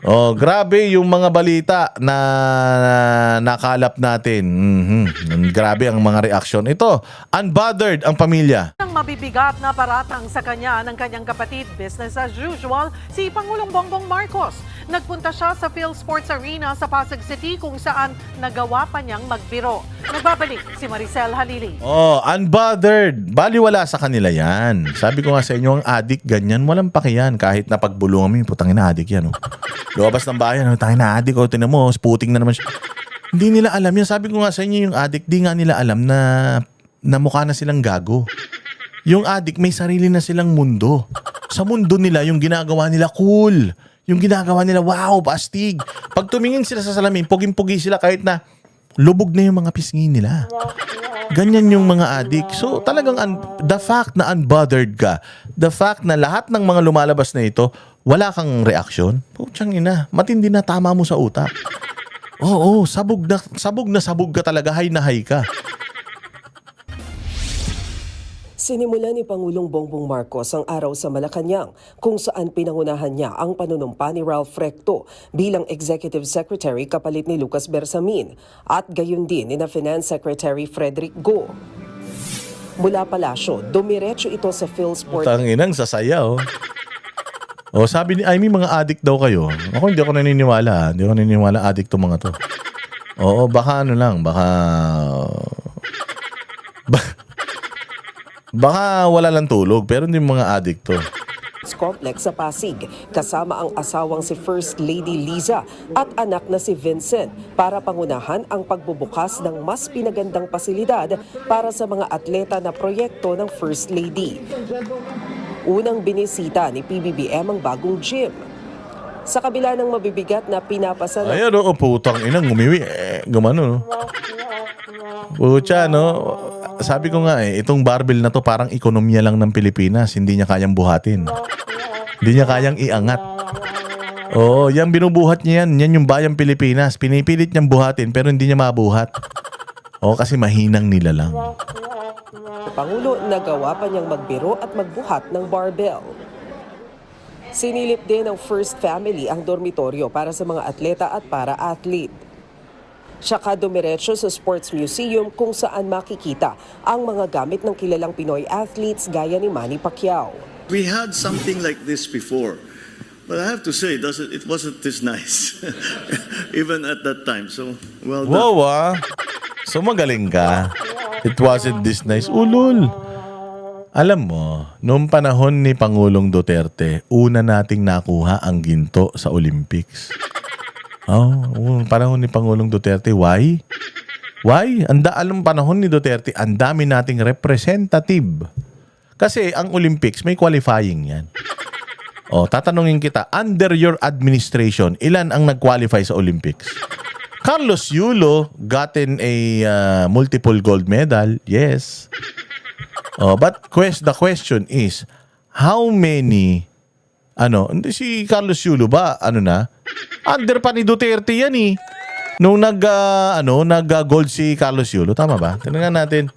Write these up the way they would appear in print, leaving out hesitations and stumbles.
Oh, grabe yung mga balita na nakalap natin. Grabe ang mga reaksyon. Ito, unbothered ang pamilya. Ang mabibigat na paratang sa kanya ng kanyang kapatid, business as usual, si Pangulong Bongbong Marcos. Nagpunta siya sa PhilSports Arena sa Pasig City kung saan nagawa pa niyang magbiro. Nagbabalik si Maricel Halili. Oh, unbothered. Baliwala sa kanila yan. Sabi ko nga sa inyo, ang adik ganyan, walang pakiyan. Kahit na pagbulungan mo, putangin na adik yan. Oh. Lumabas ng bayan, tangin na adik. Oh, tinan mo, puting na naman siya. Hindi nila alam yan. Sabi ko nga sa inyo, yung adik, di nga nila alam na mukha na silang gago. Yung adik, may sarili na silang mundo. Sa mundo nila, yung ginagawa nila cool. Yung ginagawa nila, wow, bastig. Pag tumingin sila sa salamin, puging-pugi sila kahit na lubog na yung mga pisngi nila. Ganyan yung mga adik. So talagang the fact na unbothered ka, the fact na lahat ng mga lumalabas na ito, wala kang reaksyon, putyang ina, matindi na tama mo sa utak. Oo, sabog na sabog ka talaga, hay na hay ka. Sinimula ni Pangulong Bongbong Marcos ang araw sa Malacanang kung saan pinangunahan niya ang panunumpa ni Ralph Recto bilang Executive Secretary kapalit ni Lucas Bersamin at gayon din ni Finance Secretary Frederick Go. Mula palasyo, dumiretso ito sa PhilSports. Tanginang sasaya, oh. Oh, sabi ni Amy, mga adik daw kayo. Ako hindi ako naniniwala. Hindi ako naniniwala adik to mga to. Oo, baka ano lang, baka wala lang tulog, pero hindi mga adik to. Complex sa Pasig, kasama ang asawang si First Lady Liza at anak na si Vincent para pangunahan ang pagbubukas ng mas pinagandang pasilidad para sa mga atleta na proyekto ng First Lady. Unang binisita ni PBBM ang bagong gym. Sa kabila ng mabibigat na pinapasa ng... Ayan, oh, putang inang umiwi. Gumano, no? Pucha, no? Sabi ko nga itong barbell na to parang ekonomiya lang ng Pilipinas. Hindi niya kayang buhatin. Hindi niya kayang iangat. Oo, yan binubuhat niya yan. Yan yung bayang Pilipinas. Pinipilit niyang buhatin pero hindi niya mabuhat. Oo, kasi mahinang nila lang. Pangulo, nagawa pa niyang magbiro at magbuhat ng barbell. Sinilip din ng First Family ang dormitoryo para sa mga atleta at para-athlete. Saka dumiretso sa Sports Museum kung saan makikita ang mga gamit ng kilalang Pinoy athletes gaya ni Manny Pacquiao. We had something like this before, but I have to say it wasn't this nice, even at that time. So, well done. Wow, ah. So magaling ka. It wasn't this nice. Ulul. Alam mo, noong panahon ni Pangulong Duterte, una nating nakuha ang ginto sa Olympics. Oh, panahon ni Pangulong Duterte. Why? Why? Alam panahon ni Duterte, ang dami nating representative. Kasi ang Olympics, may qualifying yan. Oh, tatanungin kita, under your administration, ilan ang nag-qualify sa Olympics? Carlos Yulo gotten a multiple gold medal. Yes. Oh, but the question is, how many si Carlos Yulo ba under pa ni Duterte yan eh. Nung nag-gold si Carlos Yulo, tama ba? Tingnan natin.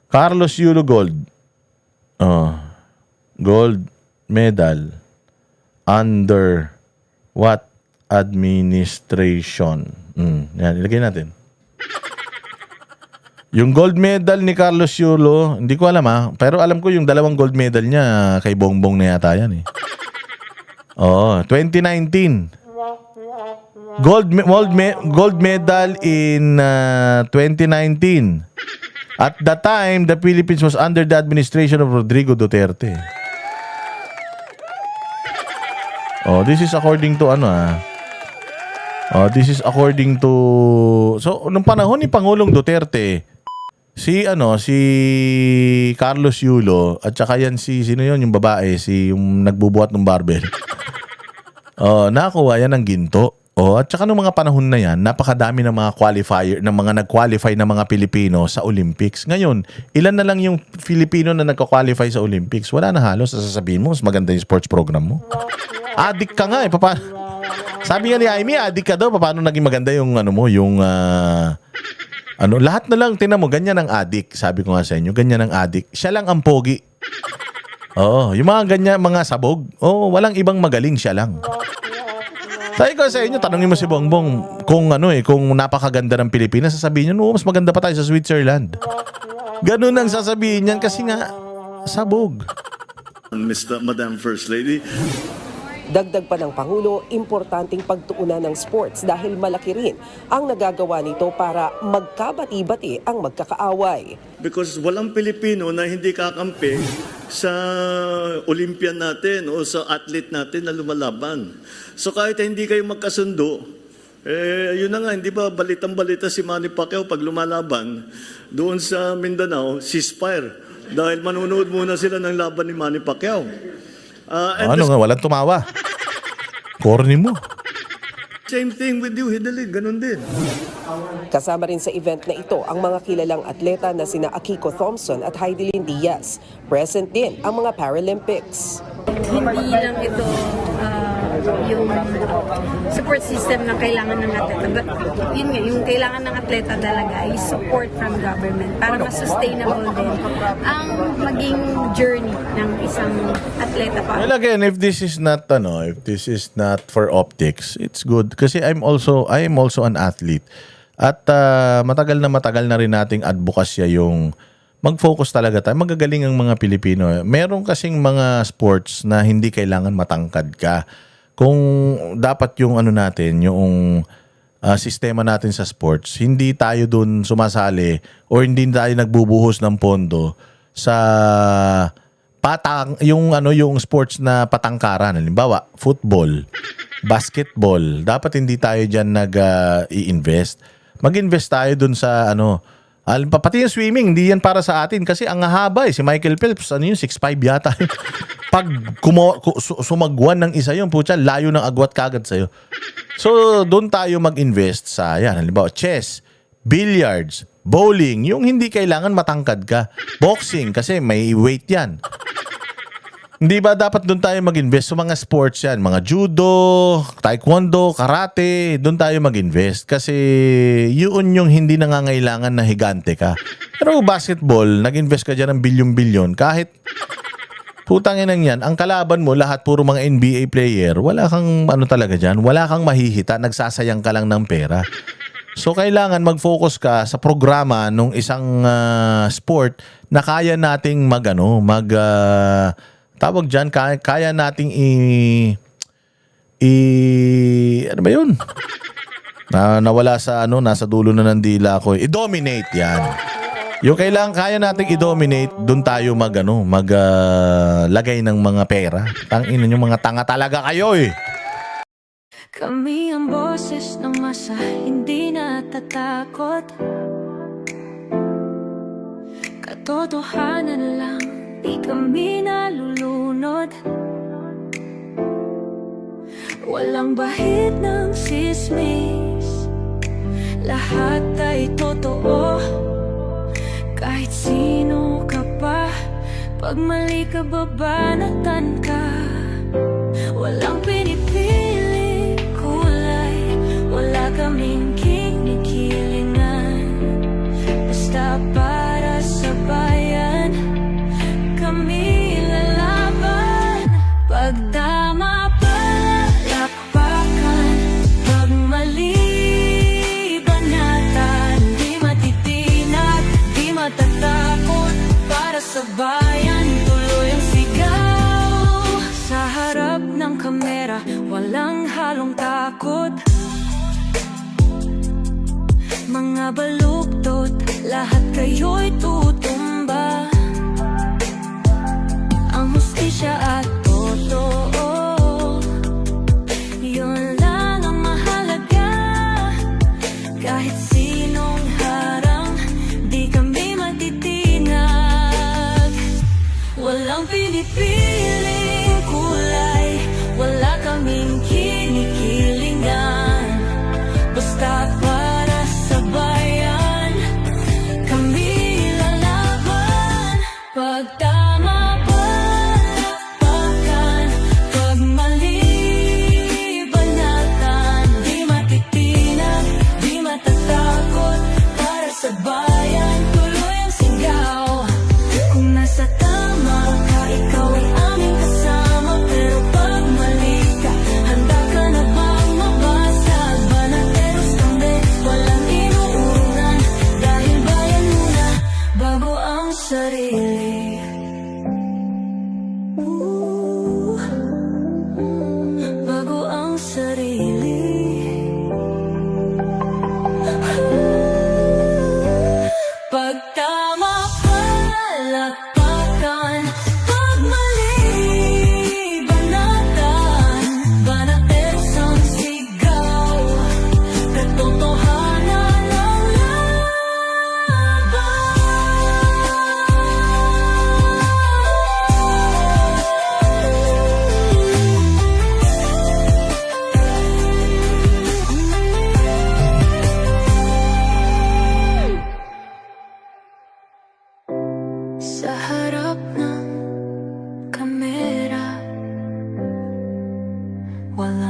Carlos Yulo gold. Gold medal under what administration? Yan, ilagay natin. Yung gold medal ni Carlos Yulo, hindi ko alam pero alam ko yung dalawang gold medal niya kay Bongbong na yata yan eh. 2019. Gold medal in 2019. At that time, the Philippines was under the administration of Rodrigo Duterte. This is according to this is according to... So, nung panahon ni Pangulong Duterte, si Carlos Yulo at saka yan sino yun, yung babae, yung nagbubuhat ng barbell. Nakakuha yan ng ginto. At saka nung mga panahon na yan, napakadami ng mga nag-qualify na mga Pilipino sa Olympics. Ngayon, ilan na lang yung Filipino na nagka-qualify sa Olympics? Wala na halos. Sasabihin mo, mas maganda yung sports program mo. Adik ka nga eh. Sabi nga ni Amy, adik ka daw. Paano naging maganda yung lahat na lang, tinan mo, ganyan ang adik. Sabi ko nga sa inyo, ganyan ang adik. Siya lang ang pogi. Oo, yung mga ganyan, mga sabog. Oo, walang ibang magaling, siya lang. Sabi ko sa inyo, tanongin mo si Bongbong kung kung napakaganda ng Pilipinas, sasabihin niyo, mas maganda pa tayo sa Switzerland. Ganun ang sasabihin niyan kasi nga, sabog. Madam First Lady. Dagdag pa ng Pangulo, importanteng pagtuunan ng sports dahil malaki rin ang nagagawa nito para magkabati-bati ang magkakaaway. Because walang Pilipino na hindi kakampi sa Olympian natin o sa athlete natin na lumalaban. So kahit hindi kayo magkasundo, yun na nga, hindi ba balitang-balita si Manny Pacquiao pag lumalaban doon sa Mindanao, ceasefire. Dahil manunood muna sila ng laban ni Manny Pacquiao. Walang tumawa. Corny mo. Same thing with you, Hideling, ganun din. Kasama rin sa event na ito ang mga kilalang atleta na sina Akiko Thompson at Heidelin Diaz. Present din ang mga Paralympics. Hindi lang ito yung support system na kailangan ng atleta. But yun nga, yung kailangan ng atleta talaga is support from government para mas sustainable din ang maging journey ng isang atleta pa. Well, again, if this is not for optics, it's good kasi I am also an athlete. At matagal na rin nating advokasya yung mag-focus talaga tayo. Magagaling ang mga Pilipino. Meron kasing mga sports na hindi kailangan matangkad ka. Kung dapat yung yung sistema natin sa sports, hindi tayo dun sumasali or hindi tayo nagbubuhos ng pondo sa yung sports na patangkaran. Halimbawa, football, basketball. Dapat hindi tayo diyan i-invest. Mag-invest tayo dun sa pati yung swimming, hindi yan para sa atin kasi ang haba si Michael Phelps, 6'5" yata. Pag sumagwan ng isa yun, putya, layo ng agwat kagad sa'yo. So, doon tayo mag-invest sa, halimbawa, chess, billiards, bowling, yung hindi kailangan matangkad ka. Boxing, kasi may weight yan. Hindi ba dapat doon tayo mag-invest sa mga sports yan? Mga judo, taekwondo, karate, doon tayo mag-invest. Kasi yun yung hindi nangangailangan na higante ka. Pero basketball, nag-invest ka dyan ng bilyon-bilyon. Kahit putangin yan, ang kalaban mo, lahat puro mga NBA player, wala kang talaga dyan, wala kang mahihita, nagsasayang ka lang ng pera. So, kailangan mag-focus ka sa programa nung isang sport na kaya nating tawag dyan, kaya nating ano ba yun? Nawala sa nasa dulo na ng dila ko. I-dominate yan. Yung kaya nating i-dominate, doon tayo maglagay ng mga pera. Tangina yung mga tanga talaga kayo eh. Kami ang boses ng masa, hindi natatakot. Katotohanan lang, di kami nalulunod. Walang bahid ng sismis, lahat ay totoo. Kahit sino ka pa, pag mali ka babanatan ka. Walang pinipili kulay, wala kaming kinikilingan. Basta para sa bayan, kami lalaban. Pag tama palakpakan, pag mali banatan. Di matitinag, di matatakot, para sa bayan tuloy ang sigaw. Sa harap ng kamera, walang halong takot. Mga baluktot, lahat kayo'y tutumba. Ang hustisya at totoo, yun lang ang mahalaga. Kahit sinong harang, di kami matitinag. Walang pinipiling kulay, wala kaming kinikilingan. Basta para sa bayan, kami lalaban. Walang